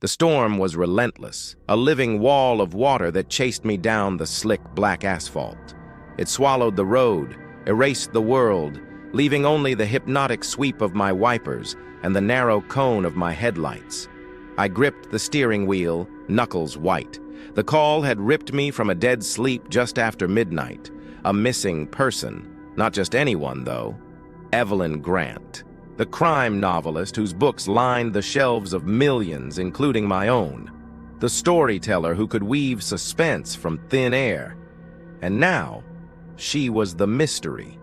The storm was relentless, a living wall of water that chased me down the slick black asphalt. It swallowed the road, erased the world, leaving only the hypnotic sweep of my wipers and the narrow cone of my headlights. I gripped the steering wheel, knuckles white. The call had ripped me from a dead sleep just after midnight. A missing person. Not just anyone, though. Evelyn Grant, the crime novelist whose books lined the shelves of millions, including my own. The storyteller who could weave suspense from thin air. And now, she was the mystery.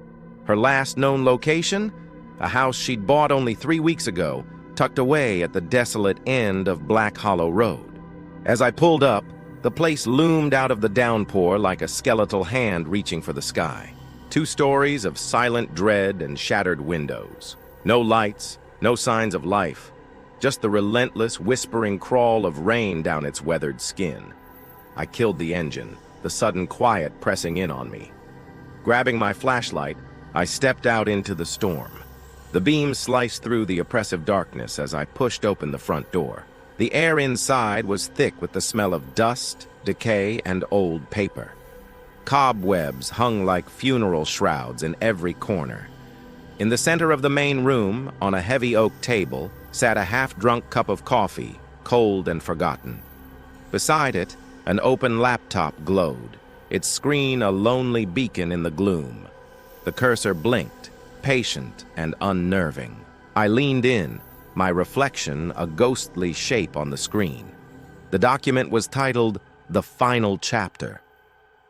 Her last known location? A house she'd bought only 3 weeks ago, tucked away at the desolate end of Black Hollow Road. As I pulled up, the place loomed out of the downpour like a skeletal hand reaching for the sky. 2 stories of silent dread and shattered windows. No lights, no signs of life. Just the relentless, whispering crawl of rain down its weathered skin. I killed the engine, the sudden quiet pressing in on me. Grabbing my flashlight, I stepped out into the storm. The beam sliced through the oppressive darkness as I pushed open the front door. The air inside was thick with the smell of dust, decay, and old paper. Cobwebs hung like funeral shrouds in every corner. In the center of the main room, on a heavy oak table, sat a half-drunk cup of coffee, cold and forgotten. Beside it, an open laptop glowed, its screen a lonely beacon in the gloom. The cursor blinked, patient and unnerving. I leaned in, my reflection a ghostly shape on the screen. The document was titled, "The Final Chapter."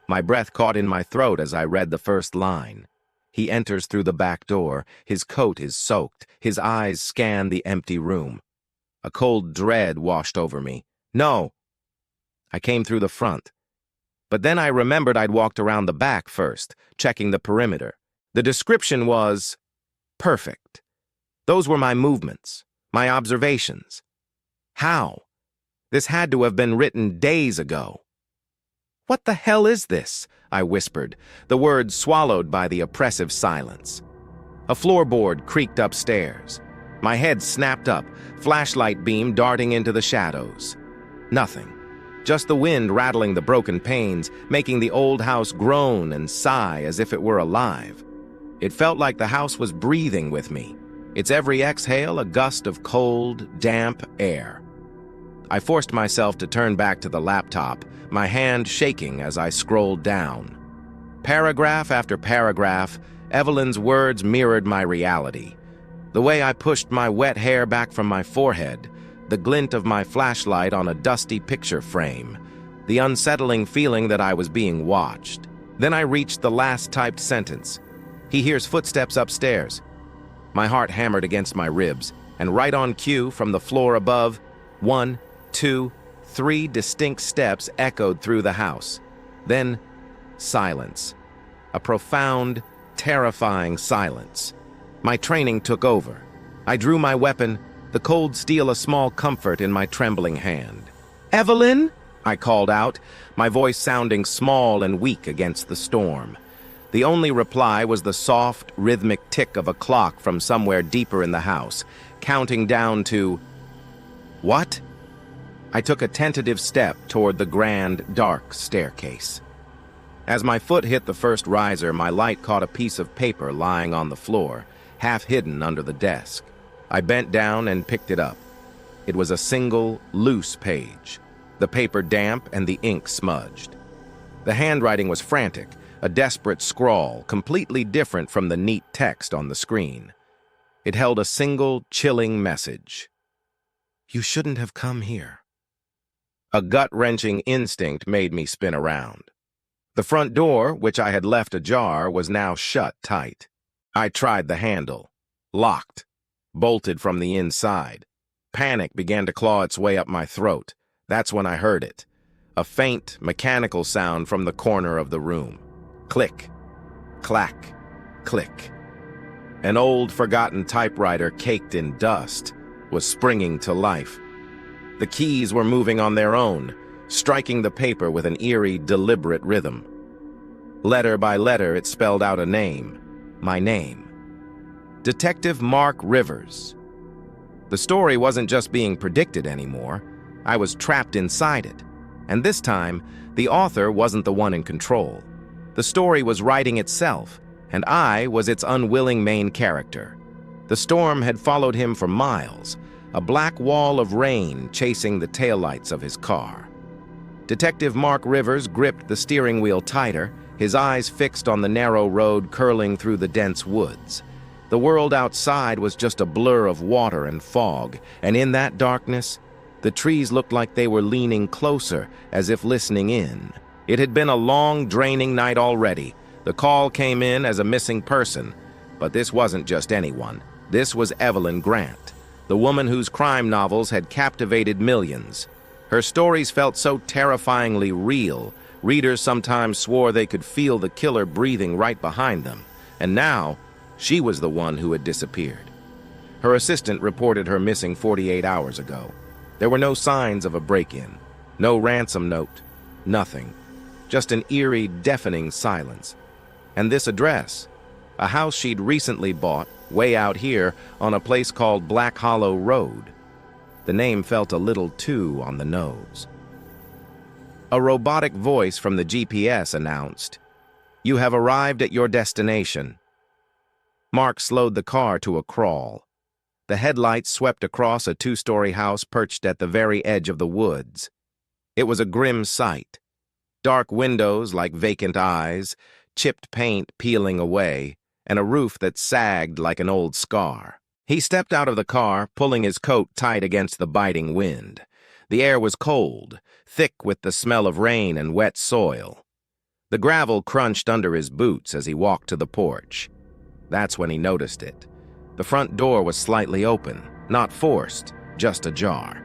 My breath caught in my throat as I read the first line. He enters through the back door, his coat is soaked, his eyes scan the empty room. A cold dread washed over me. No! I came through the front. But then I remembered I'd walked around the back first, checking the perimeter. The description was perfect. Those were my movements, my observations. How? This had to have been written days ago. "What the hell is this?" I whispered, the words swallowed by the oppressive silence. A floorboard creaked upstairs. My head snapped up, flashlight beam darting into the shadows. Nothing. Just the wind rattling the broken panes, making the old house groan and sigh as if it were alive. It felt like the house was breathing with me, its every exhale a gust of cold, damp air. I forced myself to turn back to the laptop, my hand shaking as I scrolled down. Paragraph after paragraph, Evelyn's words mirrored my reality. The way I pushed my wet hair back from my forehead, the glint of my flashlight on a dusty picture frame, the unsettling feeling that I was being watched. Then I reached the last typed sentence. He hears footsteps upstairs. My heart hammered against my ribs, and right on cue from the floor above, 1, 2, 3 distinct steps echoed through the house. Then, silence. A profound, terrifying silence. My training took over. I drew my weapon, the cold steel a small comfort in my trembling hand. "Evelyn?" I called out, my voice sounding small and weak against the storm. The only reply was the soft, rhythmic tick of a clock from somewhere deeper in the house, counting down to... What? I took a tentative step toward the grand, dark staircase. As my foot hit the first riser, my light caught a piece of paper lying on the floor, half hidden under the desk. I bent down and picked it up. It was a single, loose page, the paper damp and the ink smudged. The handwriting was frantic, a desperate scrawl, completely different from the neat text on the screen. It held a single, chilling message. "You shouldn't have come here." A gut-wrenching instinct made me spin around. The front door, which I had left ajar, was now shut tight. I tried the handle. Locked. Bolted from the inside. Panic began to claw its way up my throat. That's when I heard it. A faint, mechanical sound from the corner of the room. Click. Clack. Click. An old, forgotten typewriter caked in dust was springing to life. The keys were moving on their own, striking the paper with an eerie, deliberate rhythm. Letter by letter, it spelled out a name. My name. Detective Mark Rivers. The story wasn't just being predicted anymore. I was trapped inside it. And this time, the author wasn't the one in control. The story was writing itself, and I was its unwilling main character. The storm had followed him for miles, a black wall of rain chasing the taillights of his car. Detective Mark Rivers gripped the steering wheel tighter, his eyes fixed on the narrow road curling through the dense woods. The world outside was just a blur of water and fog, and in that darkness, the trees looked like they were leaning closer, as if listening in. It had been a long, draining night already. The call came in as a missing person, but this wasn't just anyone. This was Evelyn Grant, the woman whose crime novels had captivated millions. Her stories felt so terrifyingly real, readers sometimes swore they could feel the killer breathing right behind them. And now, she was the one who had disappeared. Her assistant reported her missing 48 hours ago. There were no signs of a break-in, no ransom note, nothing. Just an eerie, deafening silence. And this address, a house she'd recently bought, way out here on a place called Black Hollow Road. The name felt a little too on the nose. A robotic voice from the GPS announced, "You have arrived at your destination." Mark slowed the car to a crawl. The headlights swept across a two-story house perched at the very edge of the woods. It was a grim sight. Dark windows like vacant eyes, chipped paint peeling away, and a roof that sagged like an old scar. He stepped out of the car, pulling his coat tight against the biting wind. The air was cold, thick with the smell of rain and wet soil. The gravel crunched under his boots as he walked to the porch. That's when he noticed it. The front door was slightly open, not forced, just ajar.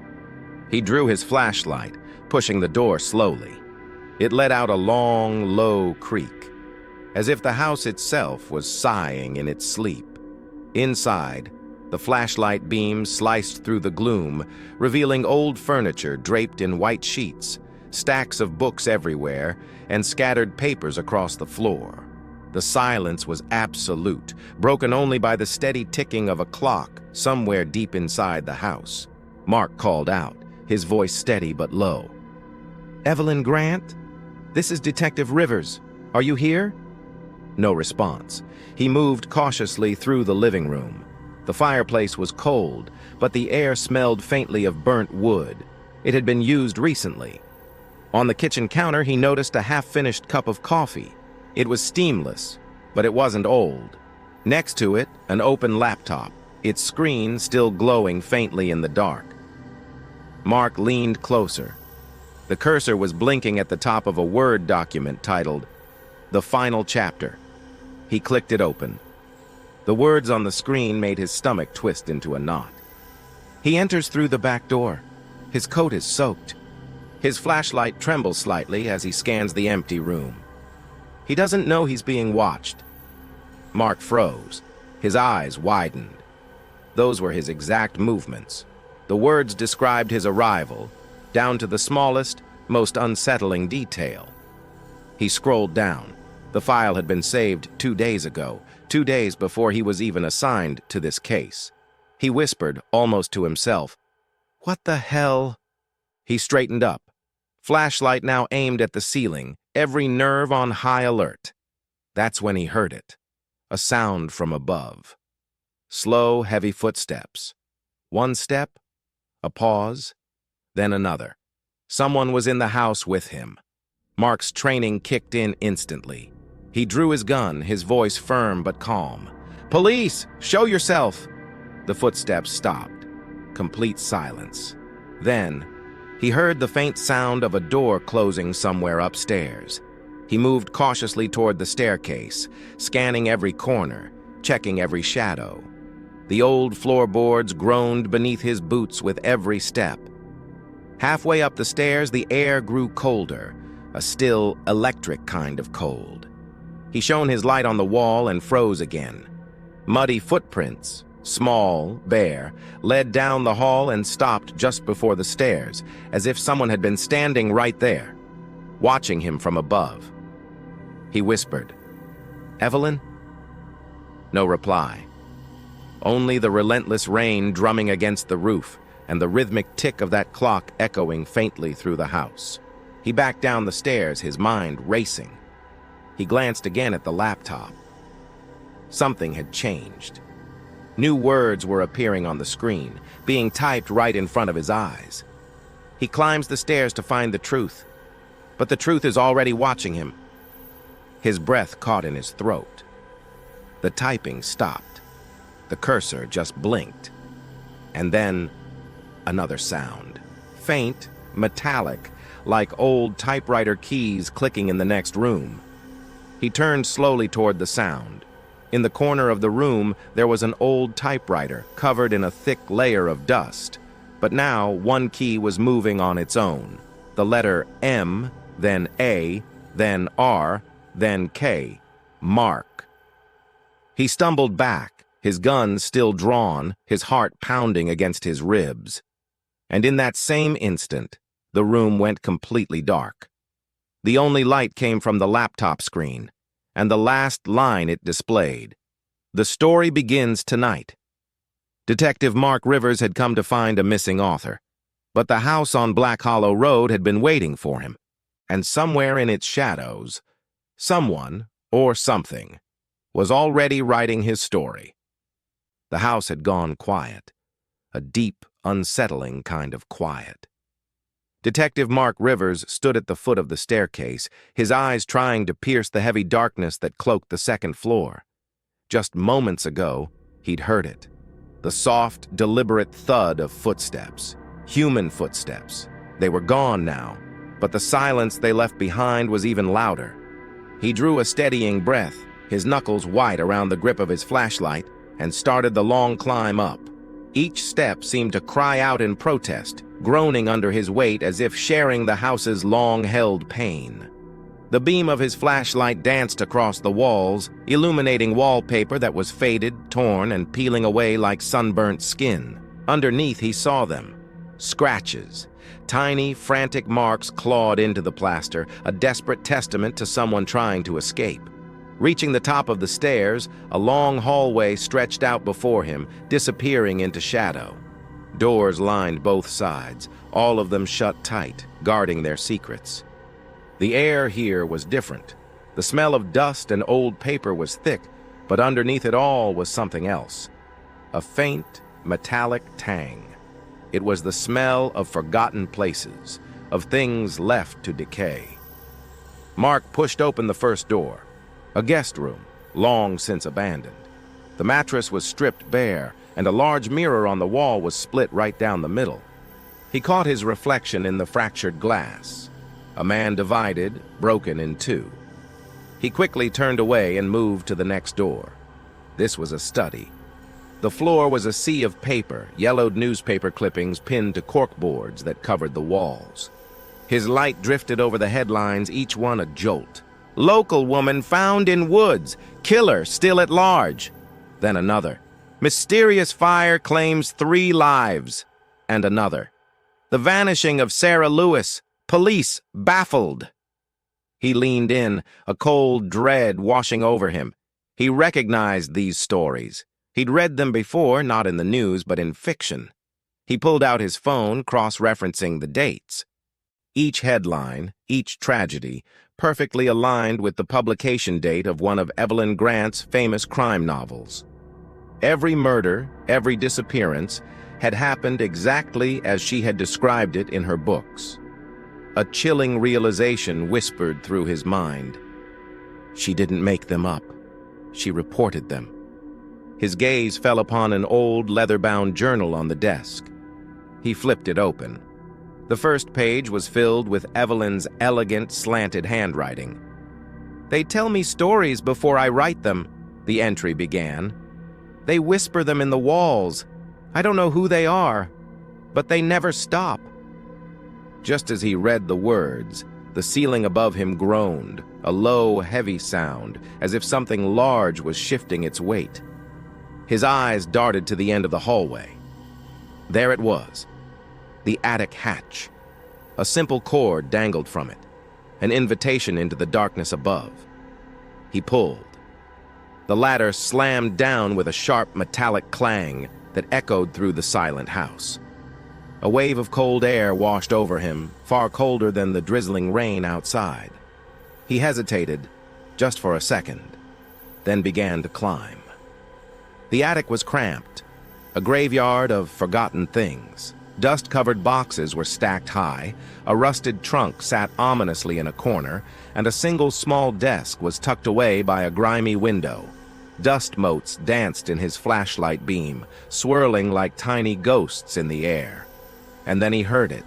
He drew his flashlight, pushing the door slowly. It let out a long, low creak, as if the house itself was sighing in its sleep. Inside, the flashlight beam sliced through the gloom, revealing old furniture draped in white sheets, stacks of books everywhere, and scattered papers across the floor. The silence was absolute, broken only by the steady ticking of a clock somewhere deep inside the house. Mark called out, his voice steady but low. "Evelyn Grant? This is Detective Rivers. Are you here?" No response. He moved cautiously through the living room. The fireplace was cold, but the air smelled faintly of burnt wood. It had been used recently. On the kitchen counter, he noticed a half-finished cup of coffee. It was steamless, but it wasn't old. Next to it, an open laptop, its screen still glowing faintly in the dark. Mark leaned closer. The cursor was blinking at the top of a Word document titled, "The Final Chapter." He clicked it open. The words on the screen made his stomach twist into a knot. He enters through the back door. His coat is soaked. His flashlight trembles slightly as he scans the empty room. He doesn't know he's being watched. Mark froze. His eyes widened. Those were his exact movements. The words described his arrival, down to the smallest, most unsettling detail. He scrolled down. The file had been saved 2 days ago, 2 days before he was even assigned to this case. He whispered, almost to himself, "What the hell?" He straightened up. Flashlight now aimed at the ceiling, every nerve on high alert. That's when he heard it. A sound from above. Slow, heavy footsteps. One step, a pause, then another. Someone was in the house with him. Mark's training kicked in instantly. He drew his gun, his voice firm but calm. "Police, show yourself!" The footsteps stopped. Complete silence. Then, he heard the faint sound of a door closing somewhere upstairs. He moved cautiously toward the staircase, scanning every corner, checking every shadow. The old floorboards groaned beneath his boots with every step. Halfway up the stairs, the air grew colder, a still, electric kind of cold. He shone his light on the wall and froze again. Muddy footprints, small, bare, led down the hall and stopped just before the stairs, as if someone had been standing right there, watching him from above. He whispered, "Evelyn?" No reply. Only the relentless rain drumming against the roof, and the rhythmic tick of that clock echoing faintly through the house. He backed down the stairs, his mind racing. He glanced again at the laptop. Something had changed. New words were appearing on the screen, being typed right in front of his eyes. He climbs the stairs to find the truth, but the truth is already watching him. His breath caught in his throat. The typing stopped. The cursor just blinked. And then another sound. Faint, metallic, like old typewriter keys clicking in the next room. He turned slowly toward the sound. In the corner of the room, there was an old typewriter covered in a thick layer of dust. But now one key was moving on its own. The letter M, then A, then R, then K. Mark. He stumbled back, his gun still drawn, his heart pounding against his ribs. And in that same instant, the room went completely dark. The only light came from the laptop screen, and the last line it displayed. The story begins tonight. Detective Mark Rivers had come to find a missing author, but the house on Black Hollow Road had been waiting for him, and somewhere in its shadows, someone, or something, was already writing his story. The house had gone quiet, a deep, unsettling kind of quiet. Detective Mark Rivers stood at the foot of the staircase, his eyes trying to pierce the heavy darkness that cloaked the second floor. Just moments ago, he'd heard it. The soft, deliberate thud of footsteps. Human footsteps. They were gone now, but the silence they left behind was even louder. He drew a steadying breath, his knuckles white around the grip of his flashlight, and started the long climb up. Each step seemed to cry out in protest, groaning under his weight as if sharing the house's long-held pain. The beam of his flashlight danced across the walls, illuminating wallpaper that was faded, torn, and peeling away like sunburnt skin. Underneath he saw them. Scratches. Tiny, frantic marks clawed into the plaster, a desperate testament to someone trying to escape. Reaching the top of the stairs, a long hallway stretched out before him, disappearing into shadow. Doors lined both sides, all of them shut tight, guarding their secrets. The air here was different. The smell of dust and old paper was thick, but underneath it all was something else. A faint, metallic tang. It was the smell of forgotten places, of things left to decay. Mark pushed open the first door. A guest room, long since abandoned. The mattress was stripped bare, and a large mirror on the wall was split right down the middle. He caught his reflection in the fractured glass. A man divided, broken in two. He quickly turned away and moved to the next door. This was a study. The floor was a sea of paper, yellowed newspaper clippings pinned to corkboards that covered the walls. His light drifted over the headlines, each one a jolt. Local woman found in woods. Killer still at large. Then another. Mysterious fire claims 3 lives. And another. The vanishing of Sarah Lewis. Police baffled. He leaned in, a cold dread washing over him. He recognized these stories. He'd read them before, not in the news, but in fiction. He pulled out his phone, cross-referencing the dates. Each headline, each tragedy, perfectly aligned with the publication date of one of Evelyn Grant's famous crime novels. Every murder, every disappearance, had happened exactly as she had described it in her books. A chilling realization whispered through his mind. She didn't make them up. She reported them. His gaze fell upon an old leather-bound journal on the desk. He flipped it open. The first page was filled with Evelyn's elegant, slanted handwriting. "They tell me stories before I write them," the entry began. "They whisper them in the walls. I don't know who they are, but they never stop." Just as he read the words, the ceiling above him groaned, a low, heavy sound, as if something large was shifting its weight. His eyes darted to the end of the hallway. There it was. The attic hatch. A simple cord dangled from it, an invitation into the darkness above. He pulled. The ladder slammed down with a sharp metallic clang that echoed through the silent house. A wave of cold air washed over him, far colder than the drizzling rain outside. He hesitated, just for a second, then began to climb. The attic was cramped, a graveyard of forgotten things. Dust-covered boxes were stacked high, a rusted trunk sat ominously in a corner, and a single small desk was tucked away by a grimy window. Dust motes danced in his flashlight beam, swirling like tiny ghosts in the air. And then he heard it,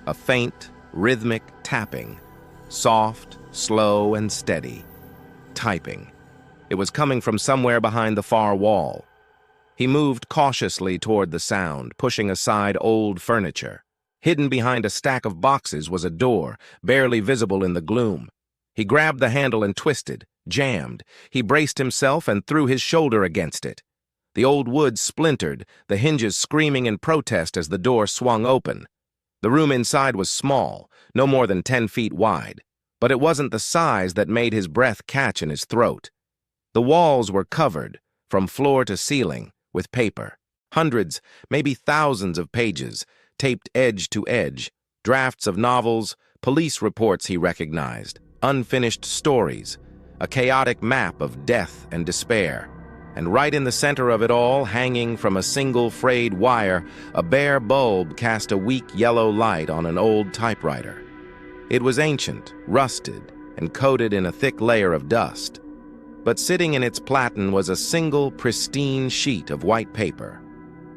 a faint, rhythmic tapping, soft, slow, and steady. Typing. It was coming from somewhere behind the far wall. He moved cautiously toward the sound, pushing aside old furniture. Hidden behind a stack of boxes was a door, barely visible in the gloom. He grabbed the handle and twisted, jammed. He braced himself and threw his shoulder against it. The old wood splintered, the hinges screaming in protest as the door swung open. The room inside was small, no more than 10 feet wide, but it wasn't the size that made his breath catch in his throat. The walls were covered, from floor to ceiling, with paper. Hundreds, maybe thousands of pages, taped edge to edge, drafts of novels, police reports he recognized, unfinished stories, a chaotic map of death and despair. And right in the center of it all, hanging from a single frayed wire, a bare bulb cast a weak yellow light on an old typewriter. It was ancient, rusted, and coated in a thick layer of dust. But sitting in its platen was a single, pristine sheet of white paper,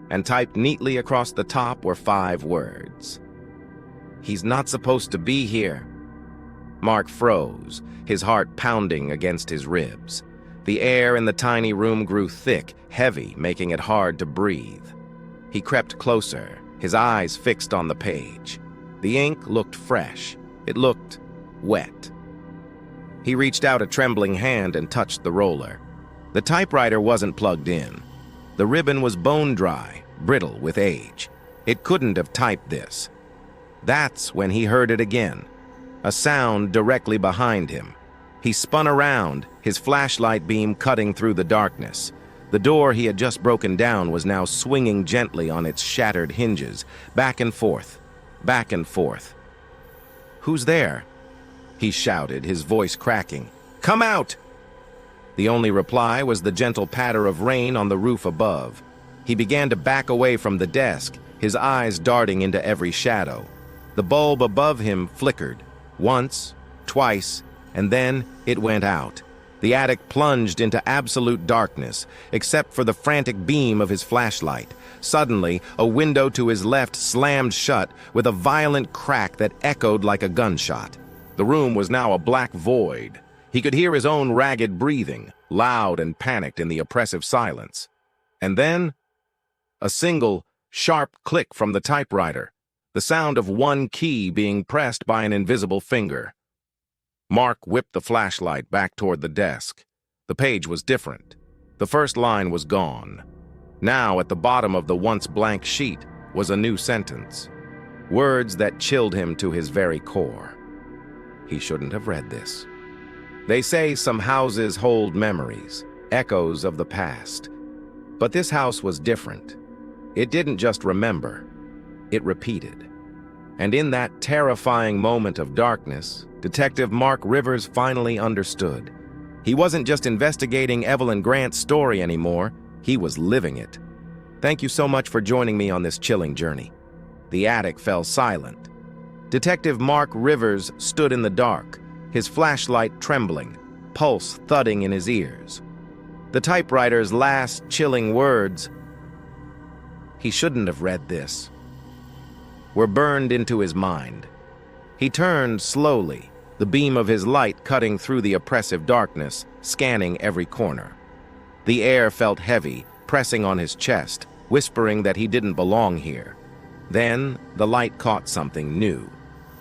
and typed neatly across the top were 5 words. "He's not supposed to be here." Mark froze, his heart pounding against his ribs. The air in the tiny room grew thick, heavy, making it hard to breathe. He crept closer, his eyes fixed on the page. The ink looked fresh. It looked wet. He reached out a trembling hand and touched the roller. The typewriter wasn't plugged in. The ribbon was bone dry, brittle with age. It couldn't have typed this. That's when he heard it again, a sound directly behind him. He spun around, his flashlight beam cutting through the darkness. The door he had just broken down was now swinging gently on its shattered hinges, back and forth, back and forth. "Who's there?" he shouted, his voice cracking. "Come out!" The only reply was the gentle patter of rain on the roof above. He began to back away from the desk, his eyes darting into every shadow. The bulb above him flickered, once, twice, and then it went out. The attic plunged into absolute darkness, except for the frantic beam of his flashlight. Suddenly, a window to his left slammed shut with a violent crack that echoed like a gunshot. The room was now a black void. He could hear his own ragged breathing, loud and panicked in the oppressive silence. And then, a single, sharp click from the typewriter, the sound of one key being pressed by an invisible finger. Mark whipped the flashlight back toward the desk. The page was different. The first line was gone. Now, at the bottom of the once blank sheet, was a new sentence. Words that chilled him to his very core. He shouldn't have read this. They say some houses hold memories, echoes of the past. But this house was different. It didn't just remember, it repeated. And in that terrifying moment of darkness, Detective Mark Rivers finally understood. He wasn't just investigating Evelyn Grant's story anymore, he was living it. Thank you so much for joining me on this chilling journey. The attic fell silent. Detective Mark Rivers stood in the dark, his flashlight trembling, pulse thudding in his ears. The typewriter's last chilling words, "He shouldn't have read this," were burned into his mind. He turned slowly, the beam of his light cutting through the oppressive darkness, scanning every corner. The air felt heavy, pressing on his chest, whispering that he didn't belong here. Then, the light caught something new.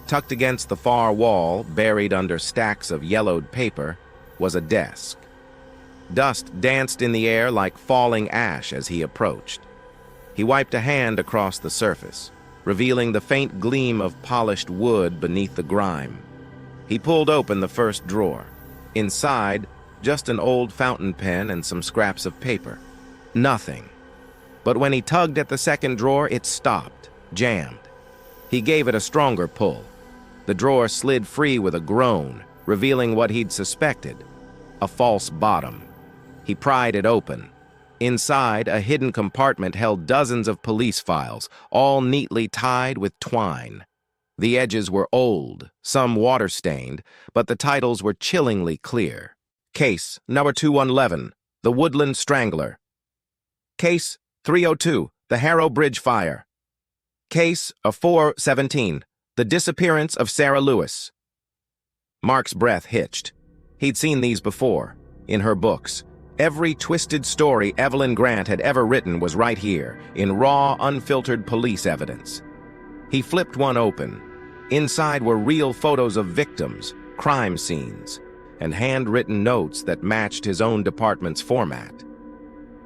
Tucked against the far wall, buried under stacks of yellowed paper, was a desk. Dust danced in the air like falling ash as he approached. He wiped a hand across the surface, revealing the faint gleam of polished wood beneath the grime. He pulled open the first drawer. Inside, just an old fountain pen and some scraps of paper. Nothing. But when he tugged at the second drawer, it stopped, jammed. He gave it a stronger pull. The drawer slid free with a groan, revealing what he'd suspected: a false bottom. He pried it open. Inside, a hidden compartment held dozens of police files, all neatly tied with twine. The edges were old, some water-stained, but the titles were chillingly clear. Case number 2111, The Woodland Strangler. Case 302, The Harrow Bridge Fire. Case of 417, The Disappearance of Sarah Lewis. Mark's breath hitched. He'd seen these before, in her books. Every twisted story Evelyn Grant had ever written was right here, in raw, unfiltered police evidence. He flipped one open. Inside were real photos of victims, crime scenes, and handwritten notes that matched his own department's format.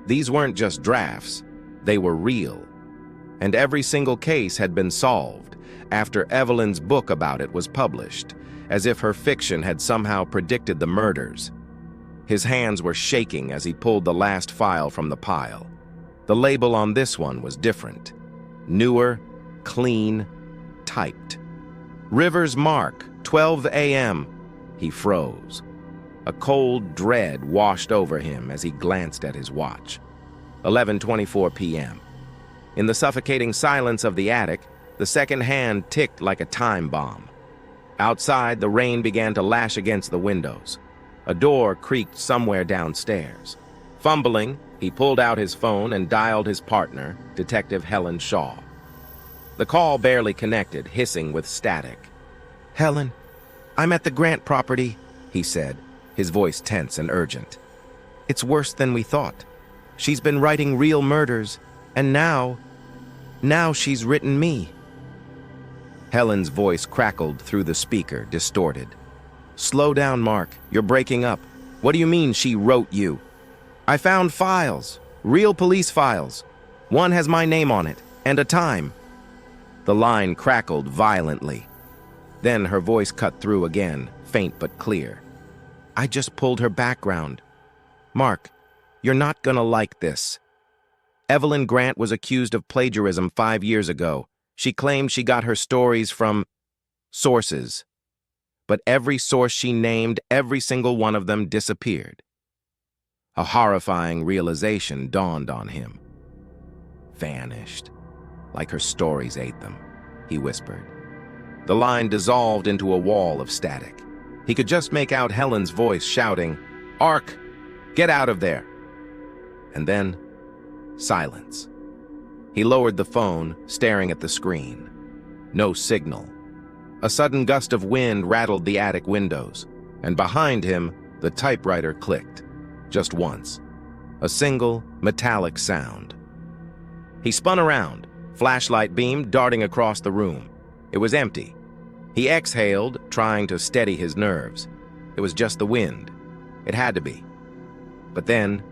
These weren't just drafts, they were real. And every single case had been solved after Evelyn's book about it was published, as if her fiction had somehow predicted the murders. His hands were shaking as he pulled the last file from the pile. The label on this one was different. Newer, clean, typed. Rivers Mark, 12 a.m. He froze. A cold dread washed over him as he glanced at his watch. 11:24 p.m. In the suffocating silence of the attic, the second hand ticked like a time bomb. Outside, the rain began to lash against the windows. A door creaked somewhere downstairs. Fumbling, he pulled out his phone and dialed his partner, Detective Helen Shaw. The call barely connected, hissing with static. "Helen, I'm at the Grant property," he said, his voice tense and urgent. "It's worse than we thought. She's been writing real murders, and now she's written me." Helen's voice crackled through the speaker, distorted. "Slow down, Mark. You're breaking up. What do you mean she wrote you?" "I found files. Real police files. One has my name on it, and a time." The line crackled violently. Then her voice cut through again, faint but clear. "I just pulled her background. Mark, you're not gonna like this. Evelyn Grant was accused of plagiarism 5 years ago. She claimed she got her stories from sources. But every source she named, every single one of them disappeared." A horrifying realization dawned on him. "Vanished. Like her stories ate them," he whispered. The line dissolved into a wall of static. He could just make out Helen's voice shouting, "Ark, get out of there!" And then, silence. He lowered the phone, staring at the screen. No signal. A sudden gust of wind rattled the attic windows, and behind him, the typewriter clicked. Just once. A single, metallic sound. He spun around, flashlight beam darting across the room. It was empty. He exhaled, trying to steady his nerves. It was just the wind. It had to be. But then,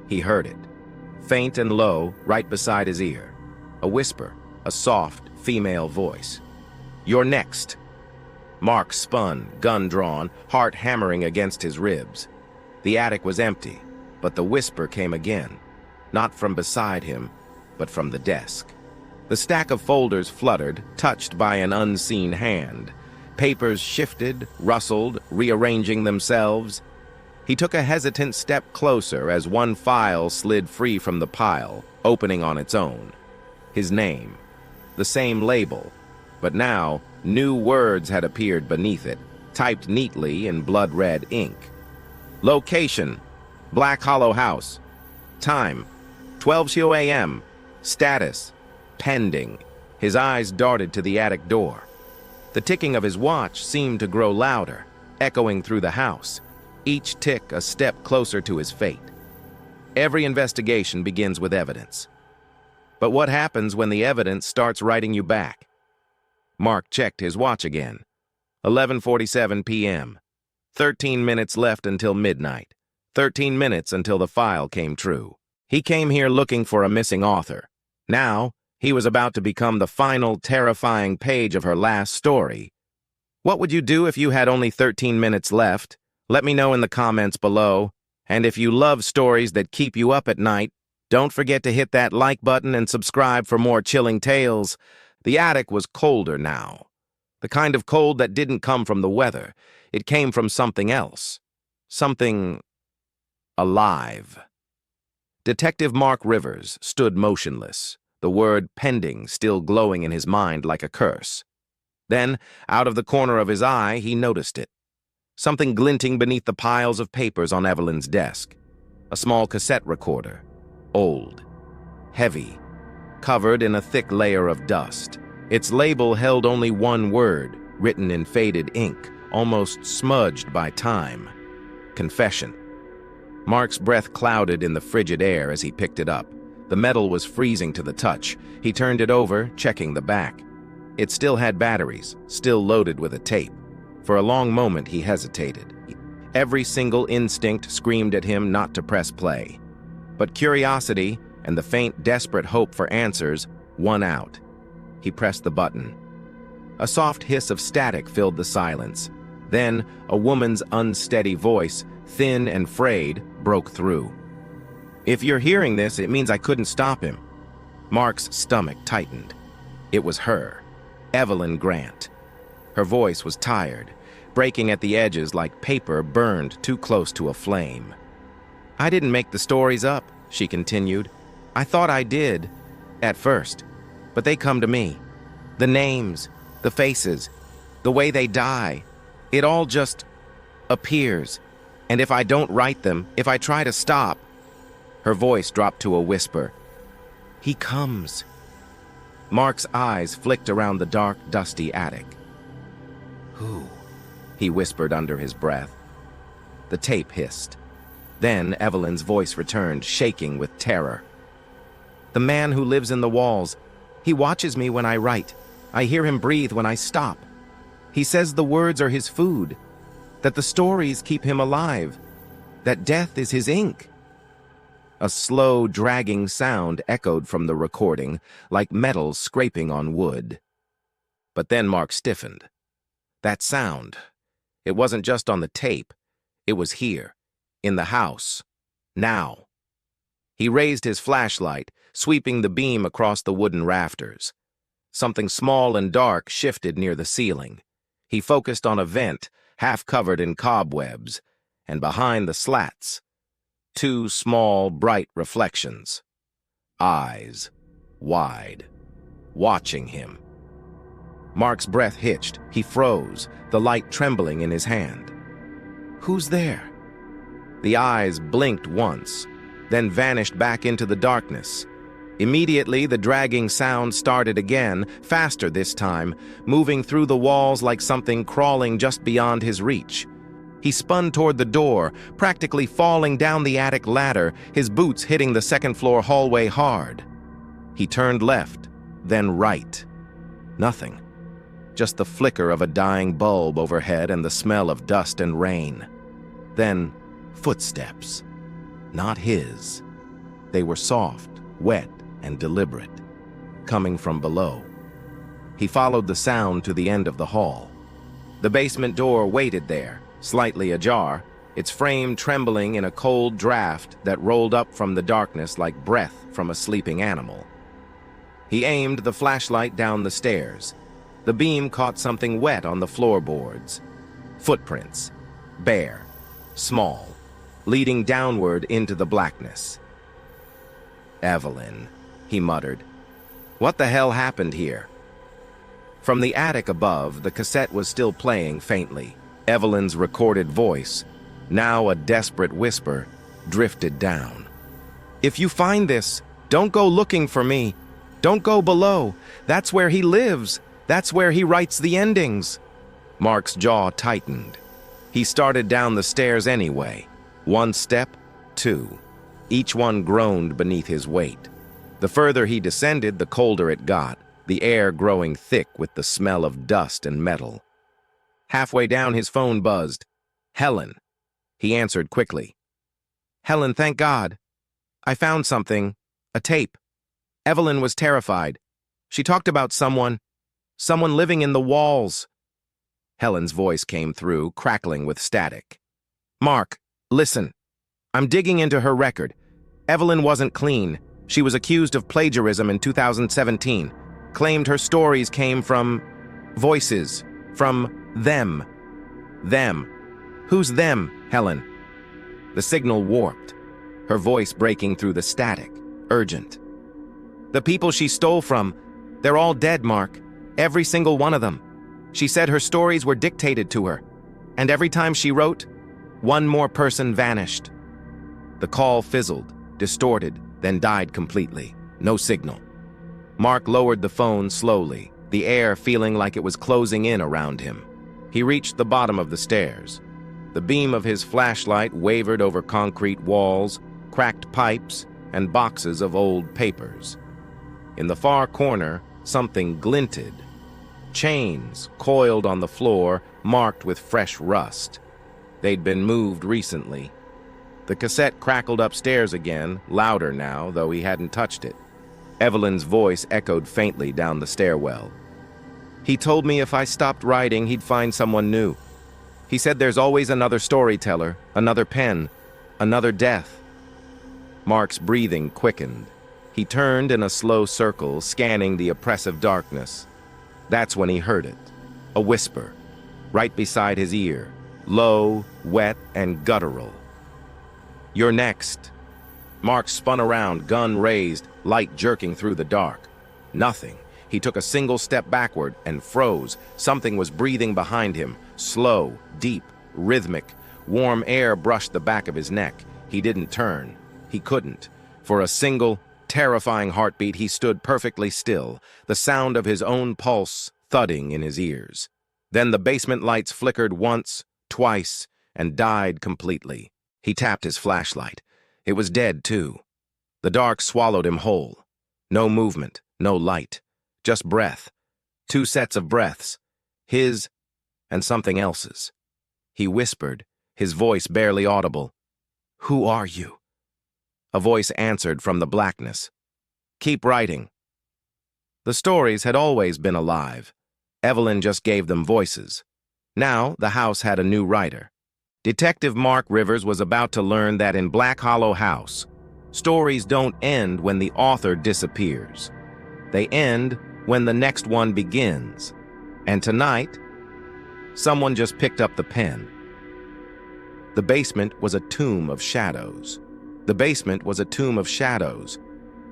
he heard it. Faint and low, right beside his ear. A whisper, a soft, female voice. "You're next." Mark spun, gun drawn, heart hammering against his ribs. The attic was empty, but the whisper came again. Not from beside him, but from the desk. The stack of folders fluttered, touched by an unseen hand. Papers shifted, rustled, rearranging themselves. He took a hesitant step closer as one file slid free from the pile, opening on its own. His name. The same label. But now, new words had appeared beneath it, typed neatly in blood-red ink. Location: Black Hollow House. Time: 12:00 a.m. Status: pending. His eyes darted to the attic door. The ticking of his watch seemed to grow louder, echoing through the house, each tick a step closer to his fate. Every investigation begins with evidence. But what happens when the evidence starts writing you back? Mark checked his watch again. 11:47 p.m. 13 minutes left until midnight. 13 minutes until the file came true. He came here looking for a missing author. Now, he was about to become the final terrifying page of her last story. What would you do if you had only 13 minutes left? Let me know in the comments below. And if you love stories that keep you up at night, Don't forget to hit that like button and subscribe for more chilling tales. The attic was colder now. The kind of cold that didn't come from the weather. It came from something else. Something alive. Detective Mark Rivers stood motionless, the word pending still glowing in his mind like a curse. Then, out of the corner of his eye, he noticed it. Something glinting beneath the piles of papers on Evelyn's desk. A small cassette recorder. Old. Heavy. Covered in a thick layer of dust. Its label held only one word, written in faded ink, almost smudged by time. Confession. Mark's breath clouded in the frigid air as he picked it up. The metal was freezing to the touch. He turned it over, checking the back. It still had batteries, still loaded with a tape. For a long moment he hesitated. Every single instinct screamed at him not to press play. But curiosity and the faint, desperate hope for answers won out. He pressed the button. A soft hiss of static filled the silence. Then, a woman's unsteady voice, thin and frayed, broke through. "If you're hearing this, it means I couldn't stop him." Mark's stomach tightened. It was her, Evelyn Grant. Her voice was tired, breaking at the edges like paper burned too close to a flame. "I didn't make the stories up," she continued. "I thought I did, at first, but they come to me. The names, the faces, the way they die, it all just appears. And if I don't write them, if I try to stop..." Her voice dropped to a whisper. "He comes." Mark's eyes flicked around the dark, dusty attic. "Who?" he whispered under his breath. The tape hissed. Then Evelyn's voice returned, shaking with terror. "The man who lives in the walls. He watches me when I write. I hear him breathe when I stop. He says the words are his food, that the stories keep him alive, that death is his ink." A slow, dragging sound echoed from the recording, like metal scraping on wood. But then Mark stiffened. That sound, it wasn't just on the tape. It was here, in the house, now. He raised his flashlight, sweeping the beam across the wooden rafters. Something small and dark shifted near the ceiling. He focused on a vent, half covered in cobwebs, and behind the slats, two small, bright reflections. Eyes, wide, watching him. Mark's breath hitched. He froze, the light trembling in his hand. "Who's there?" The eyes blinked once, then vanished back into the darkness. Immediately, the dragging sound started again, faster this time, moving through the walls like something crawling just beyond his reach. He spun toward the door, practically falling down the attic ladder, his boots hitting the second-floor hallway hard. He turned left, then right. Nothing. Just the flicker of a dying bulb overhead and the smell of dust and rain. Then, footsteps. Not his. They were soft, wet, and deliberate, coming from below. He followed the sound to the end of the hall. The basement door waited there, slightly ajar, its frame trembling in a cold draft that rolled up from the darkness like breath from a sleeping animal. He aimed the flashlight down the stairs. The beam caught something wet on the floorboards. Footprints, bare, small, leading downward into the blackness. "Evelyn," he muttered. "What the hell happened here?" From the attic above, the cassette was still playing faintly. Evelyn's recorded voice, now a desperate whisper, drifted down. "If you find this, don't go looking for me. Don't go below. That's where he lives. That's where he writes the endings." Mark's jaw tightened. He started down the stairs anyway. One step, two. Each one groaned beneath his weight. The further he descended, the colder it got, the air growing thick with the smell of dust and metal. Halfway down, his phone buzzed. "Helen." He answered quickly. "Helen, thank God. I found something. A tape." Evelyn was terrified. She talked about someone living in the walls. Helen's voice came through, crackling with static. "Mark, listen. I'm digging into her record. Evelyn wasn't clean. She was accused of plagiarism in 2017, claimed her stories came from voices, from them. Them. Who's them, Helen? The signal warped, her voice breaking through the static, urgent. The people she stole from, they're all dead, Mark. Every single one of them. She said her stories were dictated to her, and every time she wrote, one more person vanished. The call fizzled, distorted, then died completely. No signal. Mark lowered the phone slowly, the air feeling like it was closing in around him. He reached the bottom of the stairs. The beam of his flashlight wavered over concrete walls, cracked pipes, and boxes of old papers. In the far corner, something glinted. Chains coiled on the floor, marked with fresh rust. They'd been moved recently. The cassette crackled upstairs again, louder now, though he hadn't touched it. Evelyn's voice echoed faintly down the stairwell. He told me if I stopped writing, he'd find someone new. He said there's always another storyteller, another pen, another death. Mark's breathing quickened. He turned in a slow circle, scanning the oppressive darkness. That's when he heard it. A whisper, right beside his ear, low, wet, and guttural. You're next. Mark spun around, gun raised, light jerking through the dark. Nothing. He took a single step backward and froze. Something was breathing behind him, slow, deep, rhythmic. Warm air brushed the back of his neck. He didn't turn. He couldn't. For a single, terrifying heartbeat, he stood perfectly still, the sound of his own pulse thudding in his ears. Then the basement lights flickered once, twice, and died completely. He tapped his flashlight. It was dead, too. The dark swallowed him whole. No movement, no light. Just breath. 2 sets of breaths. His and something else's. He whispered, his voice barely audible. Who are you? A voice answered from the blackness. Keep writing. The stories had always been alive. Evelyn just gave them voices. Now the house had a new writer. Detective Mark Rivers was about to learn that in Black Hollow House, stories don't end when the author disappears. They end when the next one begins. And tonight, someone just picked up the pen. The basement was a tomb of shadows. The basement was a tomb of shadows.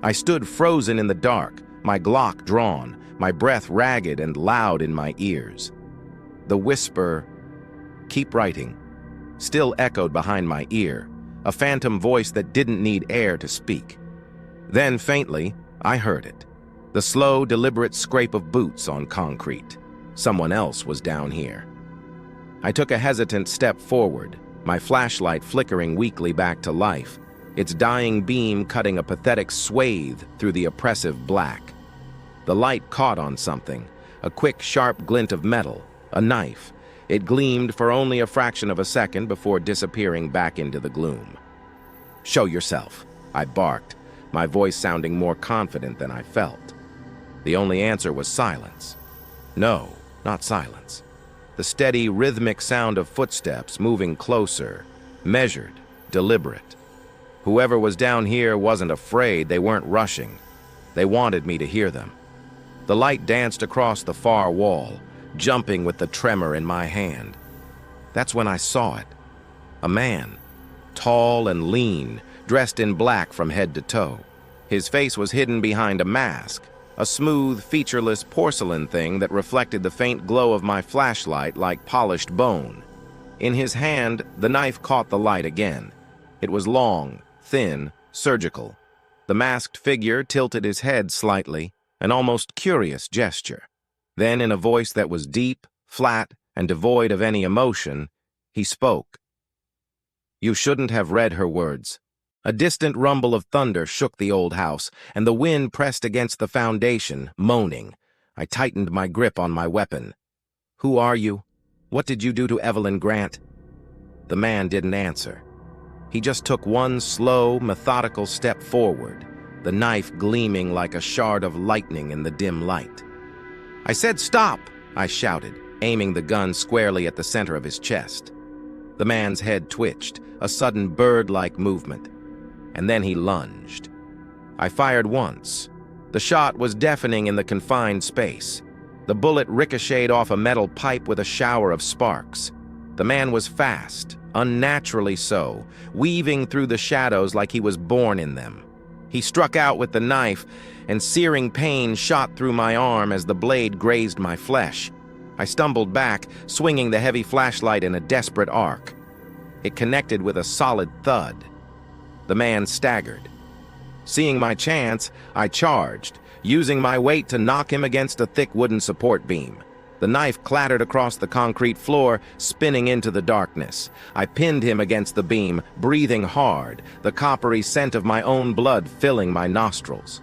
I stood frozen in the dark, my Glock drawn, my breath ragged and loud in my ears. The whisper, keep writing, still echoed behind my ear, a phantom voice that didn't need air to speak. Then, faintly, I heard it. The slow, deliberate scrape of boots on concrete. Someone else was down here. I took a hesitant step forward, my flashlight flickering weakly back to life, its dying beam cutting a pathetic swathe through the oppressive black. The light caught on something, a quick, sharp glint of metal, a knife. It gleamed for only a fraction of a second before disappearing back into the gloom. Show yourself, I barked, my voice sounding more confident than I felt. The only answer was silence. No, not silence. The steady, rhythmic sound of footsteps moving closer, measured, deliberate. Whoever was down here wasn't afraid, they weren't rushing. They wanted me to hear them. The light danced across the far wall, jumping with the tremor in my hand. That's when I saw it. A man, tall and lean, dressed in black from head to toe. His face was hidden behind a mask, a smooth, featureless porcelain thing that reflected the faint glow of my flashlight like polished bone. In his hand, the knife caught the light again. It was long, thin, surgical. The masked figure tilted his head slightly, an almost curious gesture. Then, in a voice that was deep, flat, and devoid of any emotion, he spoke. You shouldn't have read her words. A distant rumble of thunder shook the old house, and the wind pressed against the foundation, moaning. I tightened my grip on my weapon. Who are you? What did you do to Evelyn Grant? The man didn't answer. He just took one slow, methodical step forward, the knife gleaming like a shard of lightning in the dim light. I said stop, I shouted, aiming the gun squarely at the center of his chest. The man's head twitched, a sudden bird-like movement. and then he lunged. I fired once. The shot was deafening in the confined space. The bullet ricocheted off a metal pipe with a shower of sparks. The man was fast, unnaturally so, weaving through the shadows like he was born in them. He struck out with the knife, and searing pain shot through my arm as the blade grazed my flesh. I stumbled back, swinging the heavy flashlight in a desperate arc. It connected with a solid thud. The man staggered. Seeing my chance, I charged, using my weight to knock him against a thick wooden support beam. The knife clattered across the concrete floor, spinning into the darkness. I pinned him against the beam, breathing hard, the coppery scent of my own blood filling my nostrils.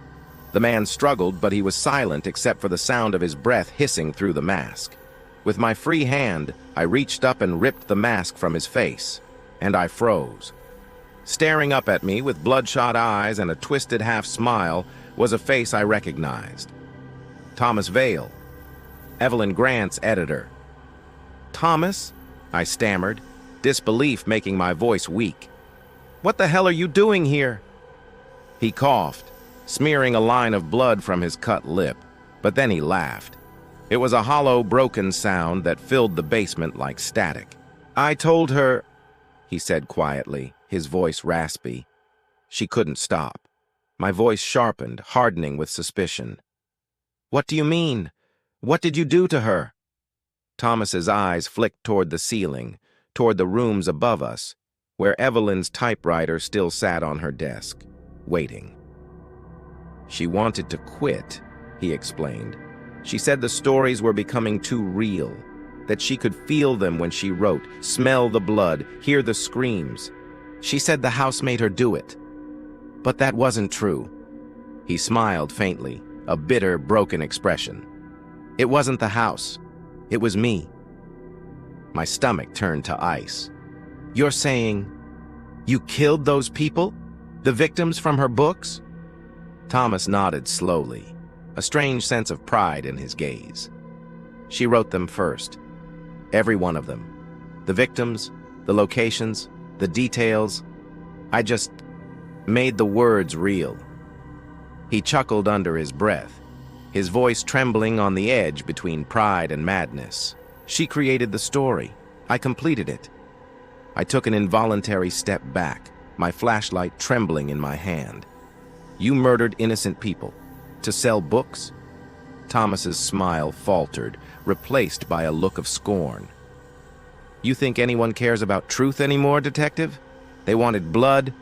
The man struggled, but he was silent except for the sound of his breath hissing through the mask. With my free hand, I reached up and ripped the mask from his face, and I froze. Staring up at me with bloodshot eyes and a twisted half-smile was a face I recognized. Thomas Vale, Evelyn Grant's editor. "Thomas?" I stammered, disbelief making my voice weak. "What the hell are you doing here?" He coughed, smearing a line of blood from his cut lip, but then he laughed. It was a hollow, broken sound that filled the basement like static. "I told her," he said quietly, his voice raspy. She couldn't stop. My voice sharpened, hardening with suspicion. "What do you mean? What did you do to her?" Thomas's eyes flicked toward the ceiling, toward the rooms above us, where Evelyn's typewriter still sat on her desk, waiting. "She wanted to quit," he explained. "She said the stories were becoming too real, that she could feel them when she wrote, smell the blood, hear the screams. She said the house made her do it. But that wasn't true." He smiled faintly, a bitter, broken expression. "It wasn't the house. It was me." My stomach turned to ice. "You're saying you killed those people? The victims from her books?" Thomas nodded slowly, a strange sense of pride in his gaze. "She wrote them first. Every one of them. The victims, the locations, the details. I just made the words real." He chuckled under his breath, his voice trembling on the edge between pride and madness. "She created the story. I completed it." I took an involuntary step back, my flashlight trembling in my hand. "You murdered innocent people. To sell books?" Thomas's smile faltered, replaced by a look of scorn. "You think anyone cares about truth anymore, detective? They wanted blood.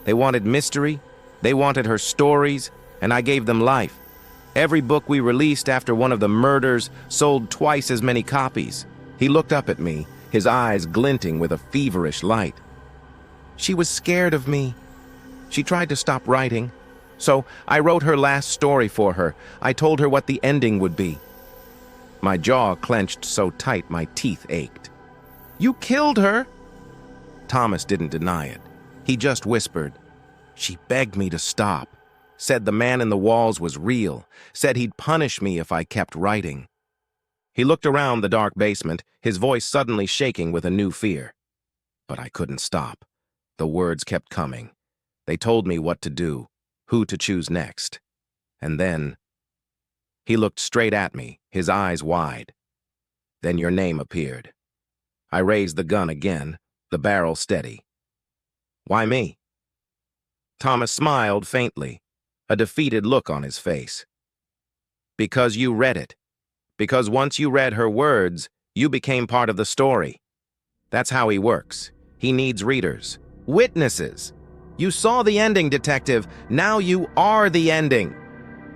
They wanted mystery. They wanted her stories, and I gave them life. Every book we released after one of the murders sold twice as many copies." He looked up at me, his eyes glinting with a feverish light. "She was scared of me. She tried to stop writing. So I wrote her last story for her. I told her what the ending would be." My jaw clenched so tight my teeth ached. "You killed her?" Thomas didn't deny it. He just whispered. "She begged me to stop. Said the man in the walls was real. Said he'd punish me if I kept writing." He looked around the dark basement, his voice suddenly shaking with a new fear. But I couldn't stop. The words kept coming. They told me what to do, who to choose next. And then he looked straight at me, his eyes wide. Then your name appeared. I raised the gun again, the barrel steady. "Why me?" Thomas smiled faintly, a defeated look on his face. "Because you read it. Because once you read her words, you became part of the story. That's how he works. He needs readers. Witnesses. You saw the ending, detective. Now you are the ending."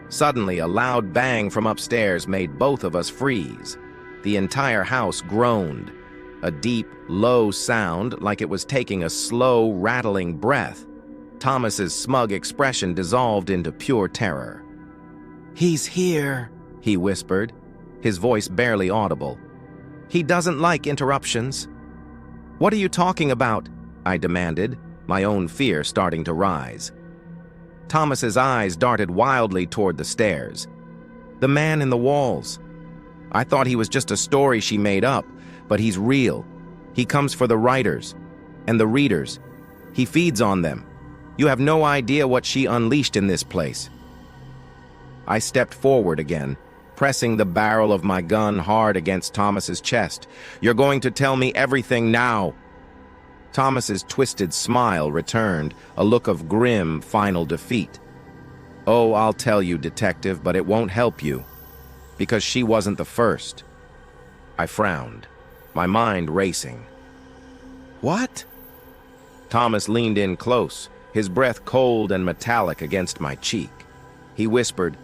Suddenly, a loud bang from upstairs made both of us freeze. The entire house groaned, a deep, low sound like it was taking a slow, rattling breath. Thomas's smug expression dissolved into pure terror. "He's here," he whispered, his voice barely audible. "He doesn't like interruptions." "What are you talking about?" I demanded, my own fear starting to rise. Thomas's eyes darted wildly toward the stairs. "The man in the walls. I thought he was just a story she made up, but he's real. He comes for the writers and the readers. He feeds on them. You have no idea what she unleashed in this place." I stepped forward again, pressing the barrel of my gun hard against Thomas's chest. "You're going to tell me everything now." Thomas's twisted smile returned, a look of grim, final defeat. "Oh, I'll tell you, detective, but it won't help you, because she wasn't the first." I frowned, my mind racing. "What?" Thomas leaned in close, his breath cold and metallic against my cheek. He whispered,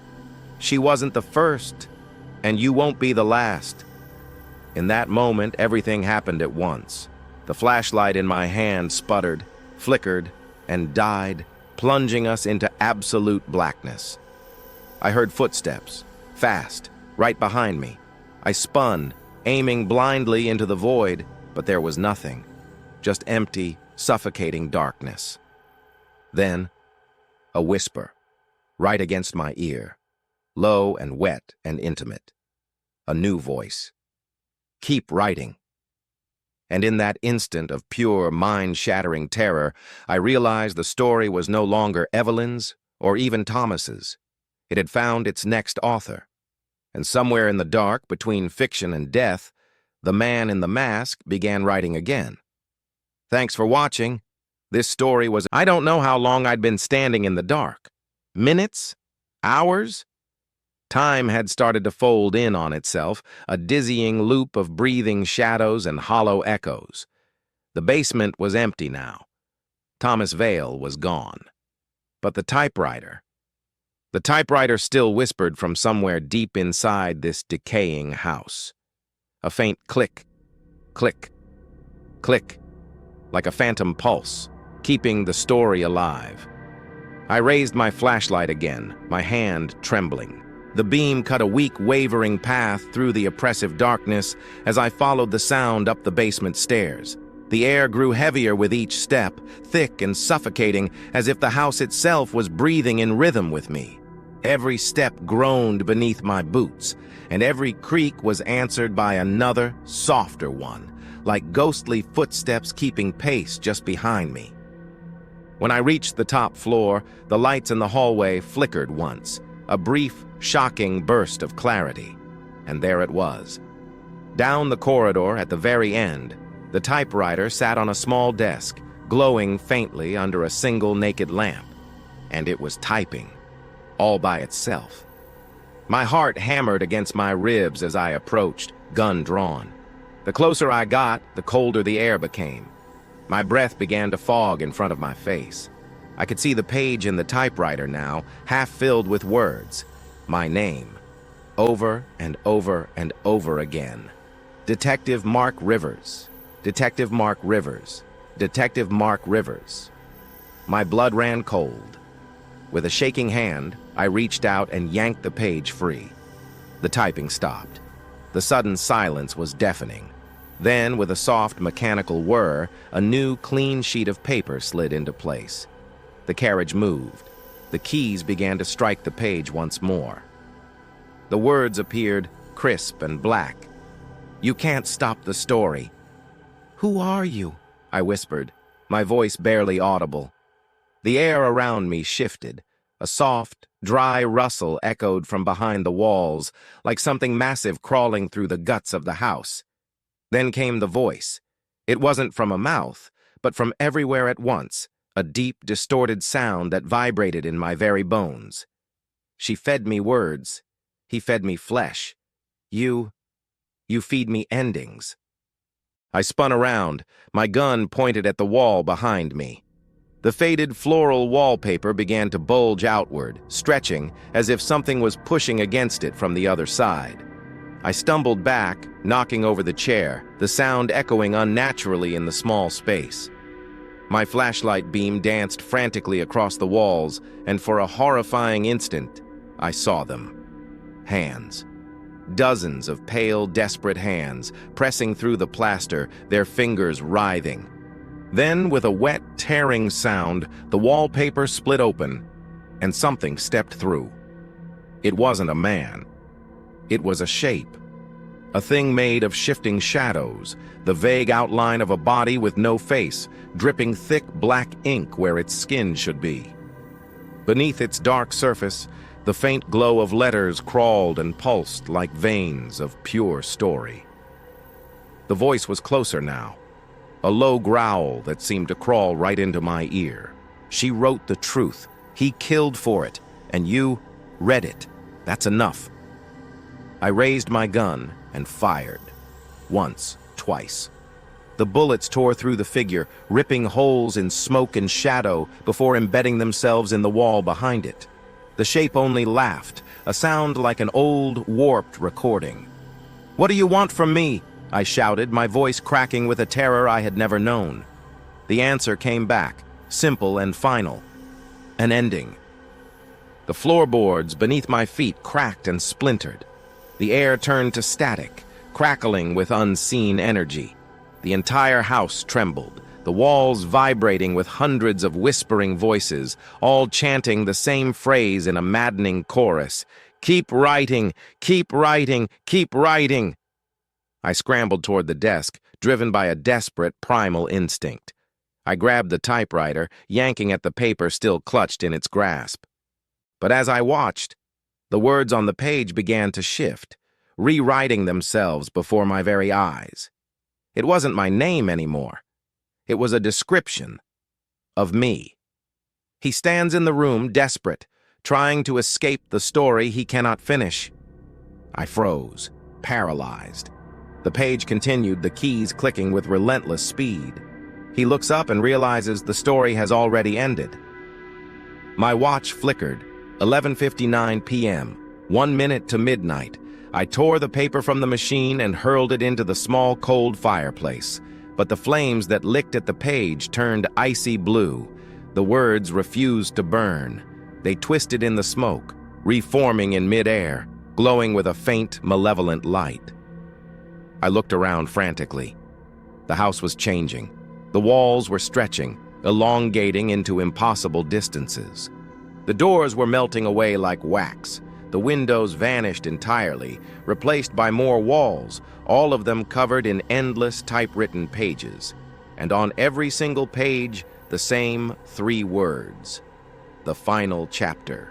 "She wasn't the first, and you won't be the last." In that moment, everything happened at once. The flashlight in my hand sputtered, flickered, and died, plunging us into absolute blackness. I heard footsteps, fast, right behind me. I spun, aiming blindly into the void, but there was nothing, just empty, suffocating darkness. Then, a whisper, right against my ear, low and wet and intimate. A new voice. "Keep writing." And in that instant of pure, mind-shattering terror, I realized the story was no longer Evelyn's or even Thomas's. It had found its next author. And somewhere in the dark, between fiction and death, the man in the mask began writing again. Thanks for watching. This story was... I don't know how long I'd been standing in the dark. Minutes? Hours? Time had started to fold in on itself, a dizzying loop of breathing shadows and hollow echoes. The basement was empty now. Thomas Vale was gone. But the typewriter still whispered from somewhere deep inside this decaying house. A faint click, click, click, like a phantom pulse, keeping the story alive. I raised my flashlight again, my hand trembling. The beam cut a weak, wavering path through the oppressive darkness as I followed the sound up the basement stairs. The air grew heavier with each step, thick and suffocating, as if the house itself was breathing in rhythm with me. Every step groaned beneath my boots, and every creak was answered by another, softer one, like ghostly footsteps keeping pace just behind me. When I reached the top floor, the lights in the hallway flickered once, a brief, shocking burst of clarity, and there it was. Down the corridor at the very end, the typewriter sat on a small desk, glowing faintly under a single naked lamp, and it was typing, all by itself. My heart hammered against my ribs as I approached, gun drawn. The closer I got, the colder the air became. My breath began to fog in front of my face. I could see the page in the typewriter now, half filled with words. My name. Over and over and over again. Detective Mark Rivers. Detective Mark Rivers. Detective Mark Rivers. My blood ran cold. With a shaking hand, I reached out and yanked the page free. The typing stopped. The sudden silence was deafening. Then, with a soft, mechanical whir, a new, clean sheet of paper slid into place. The carriage moved. The keys began to strike the page once more. The words appeared crisp and black. "You can't stop the story." "Who are you?" I whispered, my voice barely audible. The air around me shifted. A soft, dry rustle echoed from behind the walls, like something massive crawling through the guts of the house. Then came the voice. It wasn't from a mouth, but from everywhere at once, a deep, distorted sound that vibrated in my very bones. She fed me words. He fed me flesh. You feed me endings. I spun around, my gun pointed at the wall behind me. The faded floral wallpaper began to bulge outward, stretching as if something was pushing against it from the other side. I stumbled back, knocking over the chair, the sound echoing unnaturally in the small space. My flashlight beam danced frantically across the walls, and for a horrifying instant, I saw them. Hands. Dozens of pale, desperate hands, pressing through the plaster, their fingers writhing. Then, with a wet, tearing sound, the wallpaper split open, and something stepped through. It wasn't a man. It was a shape. A thing made of shifting shadows, the vague outline of a body with no face, dripping thick black ink where its skin should be. Beneath its dark surface, the faint glow of letters crawled and pulsed like veins of pure story. The voice was closer now, a low growl that seemed to crawl right into my ear. She wrote the truth. He killed for it, and you read it. That's enough. I raised my gun and fired. Once, twice. The bullets tore through the figure, ripping holes in smoke and shadow before embedding themselves in the wall behind it. The shape only laughed, a sound like an old, warped recording. "What do you want from me?" I shouted, my voice cracking with a terror I had never known. The answer came back, simple and final. An ending. The floorboards beneath my feet cracked and splintered. The air turned to static, crackling with unseen energy. The entire house trembled, the walls vibrating with hundreds of whispering voices, all chanting the same phrase in a maddening chorus. "Keep writing, keep writing, keep writing." I scrambled toward the desk, driven by a desperate primal instinct. I grabbed the typewriter, yanking at the paper still clutched in its grasp. But as I watched, the words on the page began to shift, rewriting themselves before my very eyes. It wasn't my name anymore. It was a description of me. He stands in the room, desperate, trying to escape the story he cannot finish. I froze, paralyzed. The page continued, the keys clicking with relentless speed. He looks up and realizes the story has already ended. My watch flickered. 11:59 p.m., 1 minute to midnight. I tore the paper from the machine and hurled it into the small, cold fireplace. But the flames that licked at the page turned icy blue. The words refused to burn. They twisted in the smoke, reforming in midair, glowing with a faint, malevolent light. I looked around frantically. The house was changing. The walls were stretching, elongating into impossible distances. The doors were melting away like wax. The windows vanished entirely, replaced by more walls, all of them covered in endless typewritten pages. And on every single page, the same 3 words. The final chapter.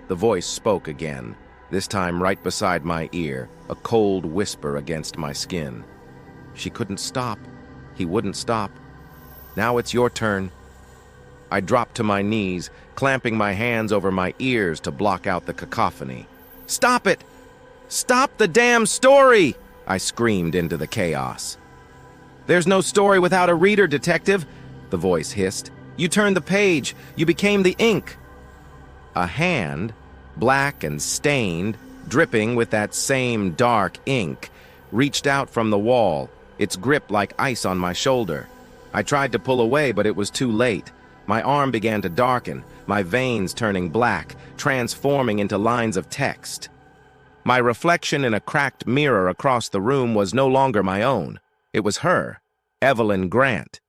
The voice spoke again, this time right beside my ear, a cold whisper against my skin. She couldn't stop. He wouldn't stop. Now it's your turn. I dropped to my knees, clamping my hands over my ears to block out the cacophony. "Stop it! Stop the damn story!" I screamed into the chaos. "There's no story without a reader, detective," the voice hissed. "You turned the page. You became the ink." A hand, black and stained, dripping with that same dark ink, reached out from the wall, its grip like ice on my shoulder. I tried to pull away, but it was too late. My arm began to darken, my veins turning black, transforming into lines of text. My reflection in a cracked mirror across the room was no longer my own. It was her, Evelyn Grant.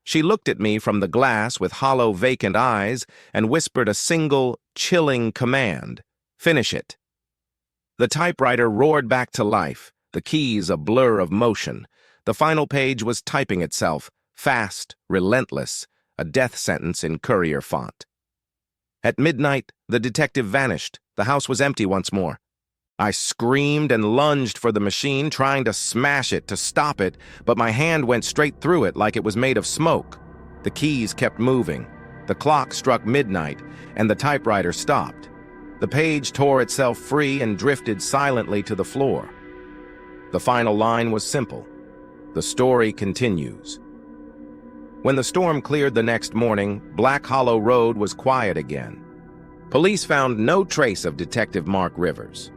She looked at me from the glass with hollow, vacant eyes and whispered a single, chilling command. "Finish it." The typewriter roared back to life, the keys a blur of motion. The final page was typing itself, fast, relentless, a death sentence in courier font. At midnight, the detective vanished. The house was empty once more. I screamed and lunged for the machine, trying to smash it, to stop it, but my hand went straight through it like it was made of smoke. The keys kept moving. The clock struck midnight, and the typewriter stopped. The page tore itself free and drifted silently to the floor. The final line was simple. The story continues. When the storm cleared the next morning, Black Hollow Road was quiet again. Police found no trace of Detective Mark Rivers.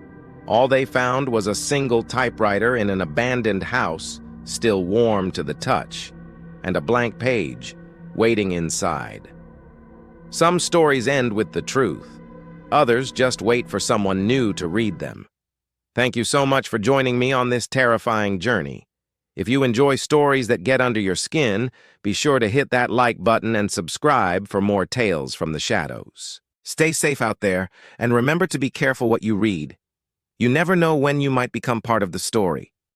All they found was a single typewriter in an abandoned house, still warm to the touch, and a blank page waiting inside. Some stories end with the truth. Others just wait for someone new to read them. Thank you so much for joining me on this terrifying journey. If you enjoy stories that get under your skin, be sure to hit that like button and subscribe for more tales from the shadows. Stay safe out there, and remember to be careful what you read. You never know when you might become part of the story.